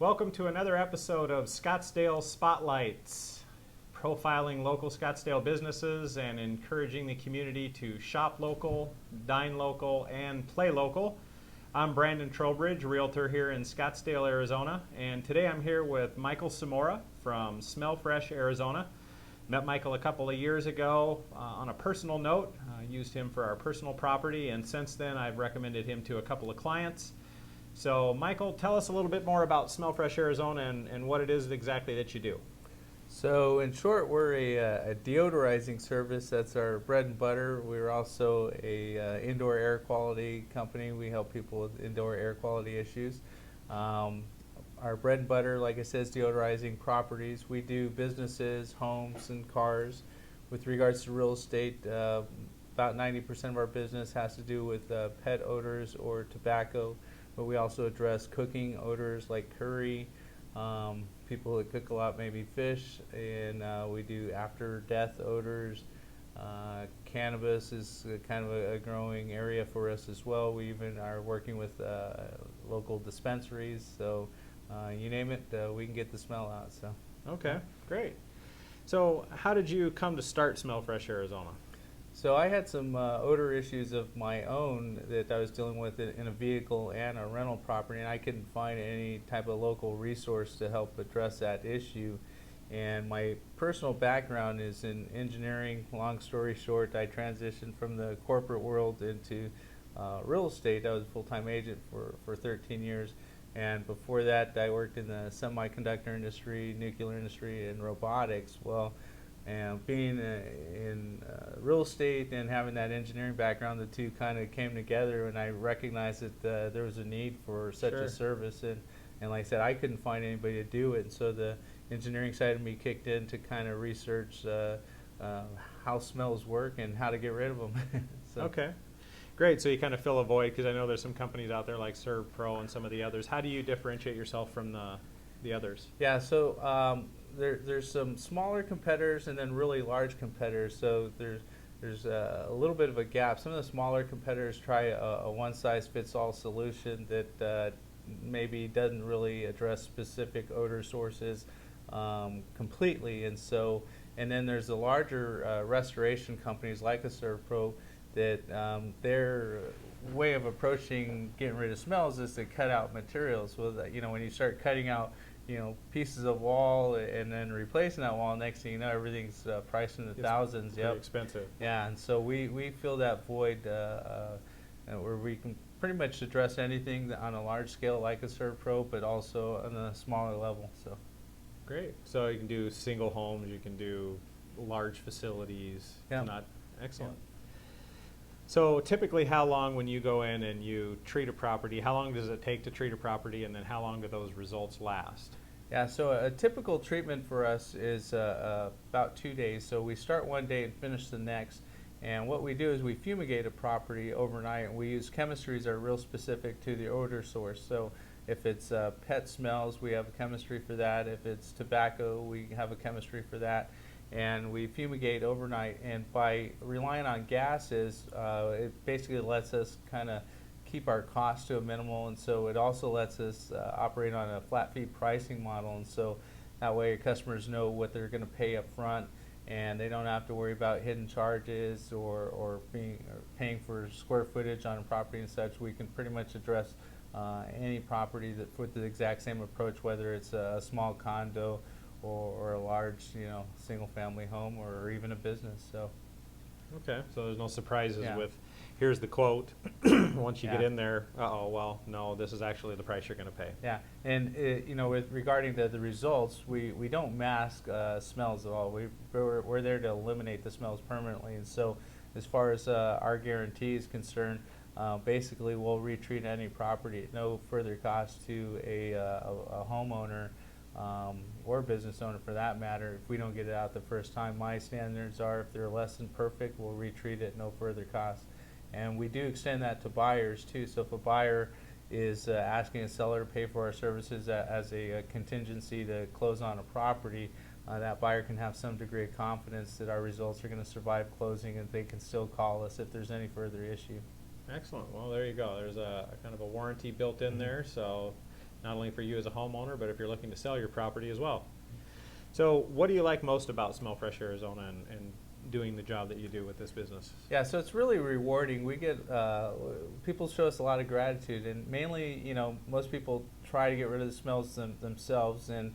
Welcome to another episode of Scottsdale Spotlights, profiling local Scottsdale businesses and encouraging the community to shop local, dine local, and play local. I'm Brandon Trowbridge, realtor here in Scottsdale, Arizona, and today I'm here with Michael Samora from Smell Fresh, Arizona. Met Michael a couple of years ago on a personal note. Used him for our personal property, and since then I've recommended him to a couple of clients. So Michael, tell us a little bit more about Smell Fresh Arizona and what it is exactly that you do. So in short, we're a deodorizing service. That's our bread and butter. We're also a indoor air quality company. We help people with indoor air quality issues. Our bread and butter, like I said, is deodorizing properties. We do businesses, homes, and cars. With regards to real estate, about 90% of our business has to do with pet odors or tobacco. But we also address cooking odors like curry, people that cook a lot, maybe fish, and we do after death odors. Cannabis is kind of a growing area for us as well. We even are working with local dispensaries, so you name it, we can get the smell out. So. Okay, great. So how did you come to start Smell Fresh Arizona? So I had some odor issues of my own that I was dealing with in a vehicle and a rental property, and I couldn't find any type of local resource to help address that issue. And my personal background is in engineering. Long story short, I transitioned from the corporate world into real estate. I was a full-time agent for 13 years. And before that, I worked in the semiconductor industry, nuclear industry, and robotics. Well, and being in real estate and having that engineering background, the two kind of came together, and I recognized that there was a need for such a service. And like I said, I couldn't find anybody to do it. And so the engineering side of me kicked in to kind of research how smells work and how to get rid of them. So. Okay. Great, so you kind of fill a void, because I know there's some companies out there like Serve Pro and some of the others. How do you differentiate yourself from the others? Yeah, so there's some smaller competitors and then really large competitors. So there's a little bit of a gap. Some of the smaller competitors try a one-size-fits-all solution that maybe doesn't really address specific odor sources completely. And then there's the larger restoration companies like a Serve Pro that their way of approaching getting rid of smells is to cut out materials. So that, when you start cutting out pieces of wall and then replacing that wall, next thing you know, everything's priced in the thousands. Pretty expensive. Yeah, and so we fill that void where we can pretty much address anything on a large scale like a Serve Pro, but also on a smaller level. So. Great. So you can do single homes, you can do large facilities. Yeah. Excellent. Yeah. So typically, how long, when you go in and you treat a property, how long does it take to treat a property, and then how long do those results last? Yeah, so a typical treatment for us is about 2 days. So we start one day and finish the next. And what we do is we fumigate a property overnight, and we use chemistries that are real specific to the odor source. So if it's pet smells, we have a chemistry for that. If it's tobacco, we have a chemistry for that. And we fumigate overnight, and by relying on gases, it basically lets us kind of keep our costs to a minimal, and so it also lets us operate on a flat fee pricing model, and so that way your customers know what they're going to pay up front, and they don't have to worry about hidden charges or paying for square footage on a property and such. We can pretty much address any property with the exact same approach, whether it's a small condo or a large, single-family home, or even a business. So. Okay. So there's no surprises Yeah. with, here's the quote. Once you get in there, well, no, this is actually the price you're going to pay. Yeah, and with regarding the results, we don't mask smells at all. We're there to eliminate the smells permanently. And so, as far as our guarantee is concerned, basically we'll retreat any property at no further cost to a homeowner. Or business owner for that matter, if we don't get it out the first time. My standards are, if they're less than perfect, we'll retreat it at no further cost. And we do extend that to buyers too. So if a buyer is asking a seller to pay for our services as a contingency to close on a property, that buyer can have some degree of confidence that our results are going to survive closing, and they can still call us if there's any further issue. Excellent. Well, there you go. There's a kind of a warranty built in there, so not only for you as a homeowner, but if you're looking to sell your property as well. So what do you like most about Smell Fresh Arizona and doing the job that you do with this business? Yeah, so it's really rewarding. We get people show us a lot of gratitude, and mainly, most people try to get rid of the smells themselves. And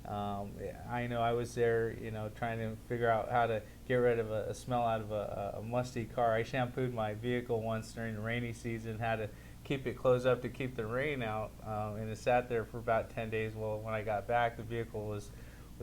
I know I was there, trying to figure out how to get rid of a smell out of a musty car. I shampooed my vehicle once during the rainy season, had to keep it closed up to keep the rain out, and it sat there for about 10 days. Well, when I got back, the vehicle was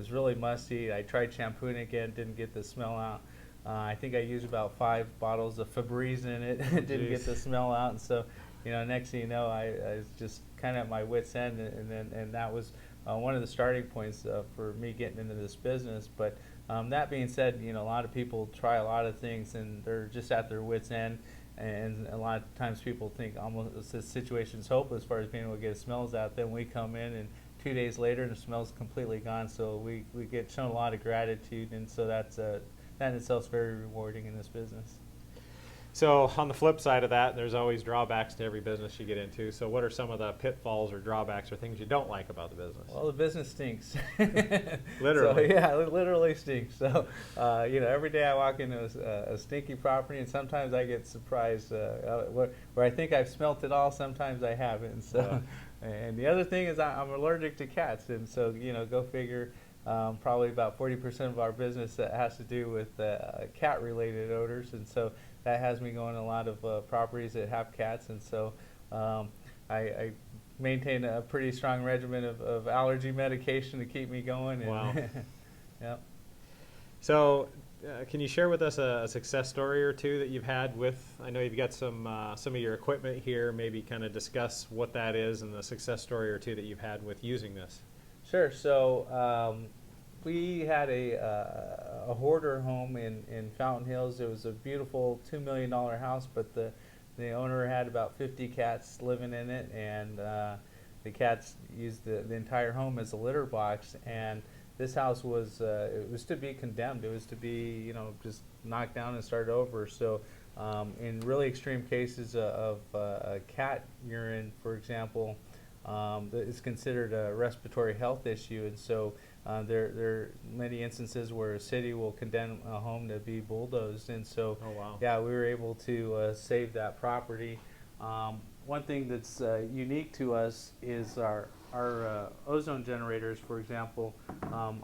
really musty. I tried shampooing again, didn't get the smell out. I think I used about 5 bottles of Febreze in it. It didn't get the smell out, and so, next thing you know, I was just kind of at my wit's end, and that was one of the starting points for me getting into this business. But that being said, a lot of people try a lot of things, and they're just at their wit's end, and a lot of times people think almost the situation's hopeless as far as being able to get smells out. Then we come in, and 2 days later, the smell's completely gone. So we get shown a lot of gratitude, and so that in itself is very rewarding in this business. So on the flip side of that, there's always drawbacks to every business you get into. So what are some of the pitfalls or drawbacks or things you don't like about the business? Well, the business stinks. Literally. So, yeah, it literally stinks. So, every day I walk into a stinky property, and sometimes I get surprised where I think I've smelt it all. Sometimes I haven't. And so, and the other thing is I'm allergic to cats, and so go figure. Probably about 40% of our business that has to do with cat-related odors, and so that has me going to a lot of properties that have cats, and so I maintain a pretty strong regimen of allergy medication to keep me going. And wow. Yep. So can you share with us a success story or two that you've had with, I know you've got some of your equipment here, maybe kind of discuss what that is and the success story or two that you've had with using this? Sure. So we had a hoarder home in Fountain Hills. It was a beautiful $2 million house, but the owner had about 50 cats living in it, and the cats used the entire home as a litter box. And this house was it was to be condemned. It was to be just knocked down and started over. So in really extreme cases of cat urine, for example, it's considered a respiratory health issue, and so there are many instances where a city will condemn a home to be bulldozed, and so oh, wow. yeah, we were able to save that property. One thing that's unique to us is our ozone generators, for example.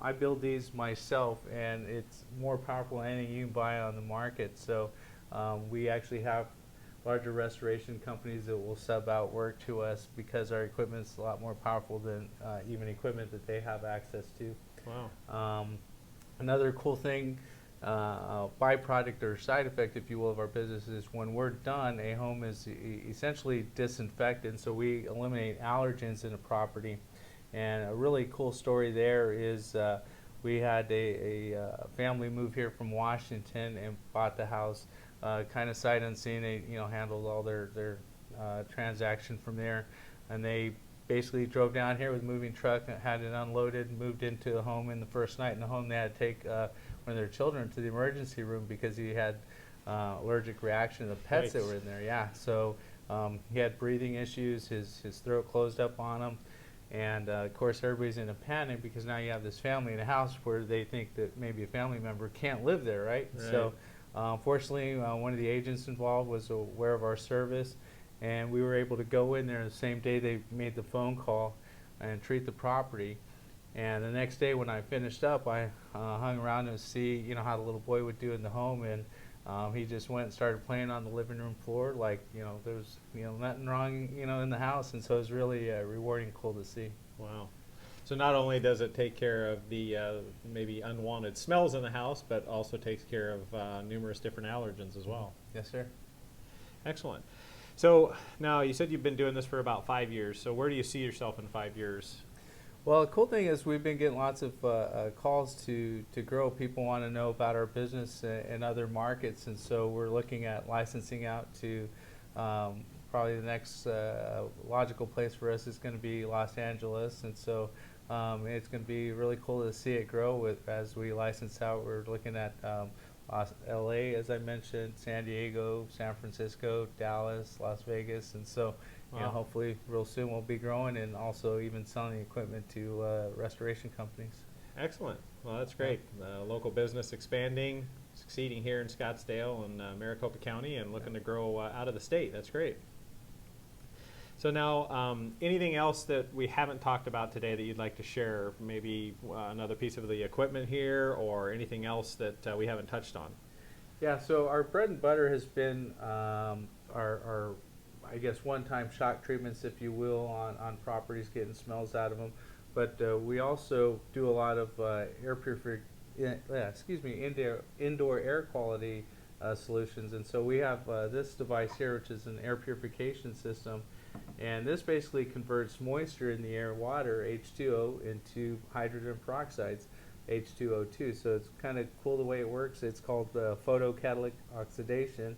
I build these myself, and it's more powerful than anything you can buy on the market. So we actually have larger restoration companies that will sub out work to us because our equipment is a lot more powerful than even equipment that they have access to. Wow. Another cool thing, byproduct or side effect, if you will, of our business is when we're done, a home is essentially disinfected, so we eliminate allergens in a property. And a really cool story there is we had a family move here from Washington and bought the house kind of sight unseen. They handled all their transaction from there, and they basically drove down here with a moving truck, had it unloaded, moved into the home. In the first night in the home, they had to take one of their children to the emergency room because he had allergic reaction to the pets that were in there. Yeah, so he had breathing issues. His throat closed up on him. And of course, everybody's in a panic because now you have this family in a house where they think that maybe a family member can't live there, right? So fortunately, one of the agents involved was aware of our service, and we were able to go in there the same day they made the phone call and treat the property. And the next day when I finished up, I hung around to see how the little boy would do in the home, and he just went and started playing on the living room floor like there was nothing wrong in the house, and so it was really rewarding and cool to see. Wow. So not only does it take care of the maybe unwanted smells in the house, but also takes care of numerous different allergens as well. Yes, sir. Excellent. So now you said you've been doing this for about 5 years. So where do you see yourself in 5 years? Well, the cool thing is we've been getting lots of calls to grow. People want to know about our business in other markets, and so we're looking at licensing out to probably the next logical place for us is going to be Los Angeles, and so it's going to be really cool to see it grow as we license out. We're looking at LA, as I mentioned, San Diego, San Francisco, Dallas, Las Vegas, and so And Wow. hopefully real soon we'll be growing and also even selling equipment to restoration companies. Excellent. Well, that's great. Local business expanding, succeeding here in Scottsdale and Maricopa County, and looking to grow out of the state. That's great. So now, anything else that we haven't talked about today that you'd like to share? Maybe another piece of the equipment here, or anything else that we haven't touched on? Yeah, so our bread and butter has been our I guess one-time shock treatments, if you will, on properties, getting smells out of them. But we also do a lot of indoor air quality solutions. And so we have this device here, which is an air purification system. And this basically converts moisture in the air, water, H2O, into hydrogen peroxides, H2O2. So it's kind of cool the way it works. It's called photocatalytic oxidation.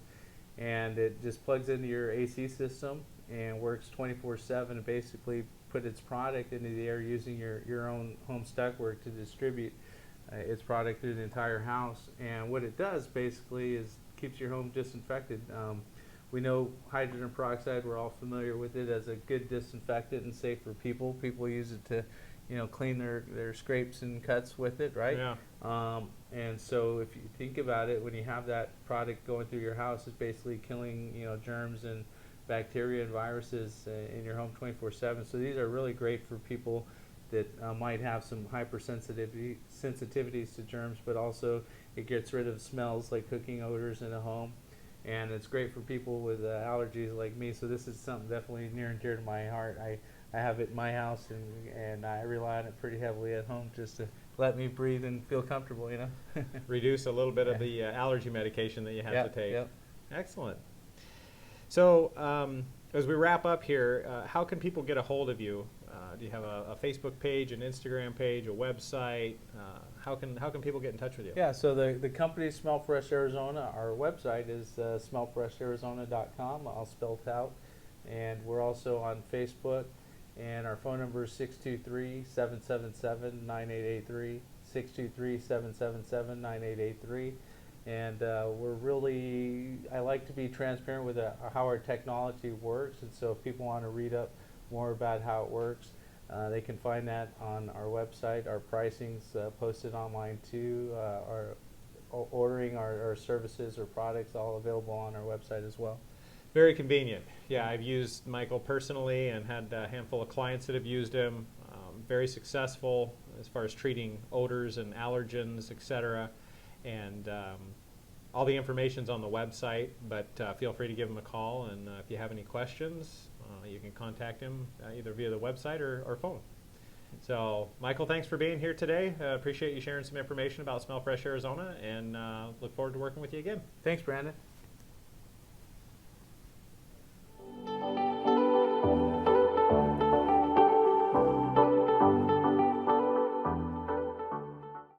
And it just plugs into your AC system and works 24/7, and basically put its product into the air using your own home ductwork to distribute its product through the entire house. And what it does basically is keeps your home disinfected. We know hydrogen peroxide, we're all familiar with it as a good disinfectant and safe for people. People use it to, clean their scrapes and cuts with it, right? Yeah. And so if you think about it, when you have that product going through your house, it's basically killing, germs and bacteria and viruses in your home 24/7. So these are really great for people that might have some sensitivities to germs, but also it gets rid of smells like cooking odors in a home. And it's great for people with allergies like me. So this is something definitely near and dear to my heart. I have it in my house, and I rely on it pretty heavily at home just to let me breathe and feel comfortable, Reduce a little bit of the allergy medication that you have to take. Yep. Excellent. So as we wrap up here, how can people get a hold of you? Do you have a Facebook page, an Instagram page, a website? How can people get in touch with you? Yeah, so the company is Smell Fresh Arizona. Our website is smellfresharizona.com, all spelled out. And we're also on Facebook. And our phone number is 623-777-9883, 623-777-9883. And I like to be transparent with how our technology works. And so if people want to read up more about how it works, they can find that on our website. Our pricing's posted online too. Ordering our services or products, all available on our website as well. Very convenient. Yeah, I've used Michael personally and had a handful of clients that have used him. Very successful as far as treating odors and allergens, etc. And all the information's on the website, but feel free to give him a call. And if you have any questions, you can contact him either via the website or phone. So, Michael, thanks for being here today. Appreciate you sharing some information about Smell Fresh Arizona, and look forward to working with you again. Thanks, Brandon.